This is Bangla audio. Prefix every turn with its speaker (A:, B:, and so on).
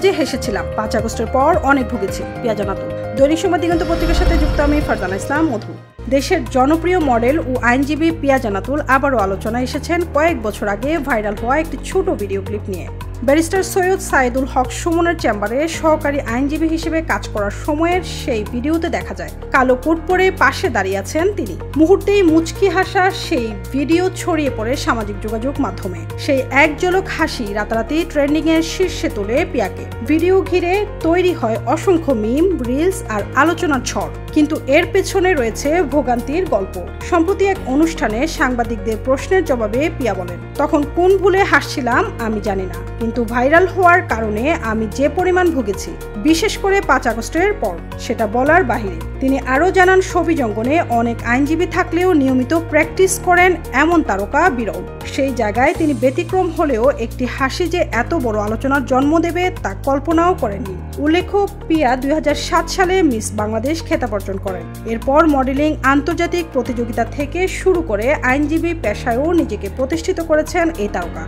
A: যে হেসেছিলাম, 5 আগস্টের পর অনেক ভুগেছি। পিয়া জানাতুল। দৈনিক সময় দিগন্ত পত্রিকার সাথে যুক্ত আমি ফারজানা ইসলাম মধু। দেশের জনপ্রিয় মডেল ও আইনজীবী পিয়া জানাতুল আবারও আলোচনায় এসেছেন কয়েক বছর আগে ভাইরাল হওয়া একটি ছোট ভিডিও ক্লিপ নিয়ে। ব্যারিস্টার সৈয়দ সাইদুল হক সুমনের চেম্বারে সহকারী আইনজীবী হিসেবে কাজ করার সময়ের সেই ভিডিওতে দেখা যায় কালো কোট পরে পাশে দাঁড়িয়ে আছেন তিনি। মুহূর্তেই মুচকি হাসা সেই ভিডিও ছড়িয়ে পড়ে সামাজিক যোগাযোগ মাধ্যমে। সেই এক ঝলক হাসি রাতারাতি ট্রেন্ডিং এর শীর্ষে তোলে পিয়াকে। ভিডিও ঘিরে তৈরি হয় অসংখ্য মিম, রিলস আর আলোচনার ঝড়। কিন্তু এর পেছনে রয়েছে ভোগান্তির গল্প। সম্প্রতি এক অনুষ্ঠানে সাংবাদিকদের প্রশ্নের জবাবে পিয়া বলেন, তখন কোন ভুলে হাসছিলাম আমি জানি না, কিন্তু ভাইরাল হওয়ার কারণে আমি যে পরিমাণ ভুগেছি, বিশেষ করে 5 আগস্টের পর, সেটা বলার বাহিরে। তিনি আরও জানান, ছবি জঙ্গনে অনেক আইনজীবী থাকলেও নিয়মিত প্র্যাকটিস করেন এমন তারকা বিরল। সেই জায়গায় তিনি ব্যতিক্রম হলেও একটি হাসি যে এত বড় আলোচনার জন্ম দেবে তা কল্পনাও করেননি। উল্লেখ্য, পিয়া 2007 সালে মিস বাংলাদেশ খেতাব অর্জন করেন। এরপর মডেলিং, আন্তর্জাতিক প্রতিযোগিতা থেকে শুরু করে আইনজীবী পেশায়ও নিজেকে প্রতিষ্ঠিত করেছেন এই তারকা।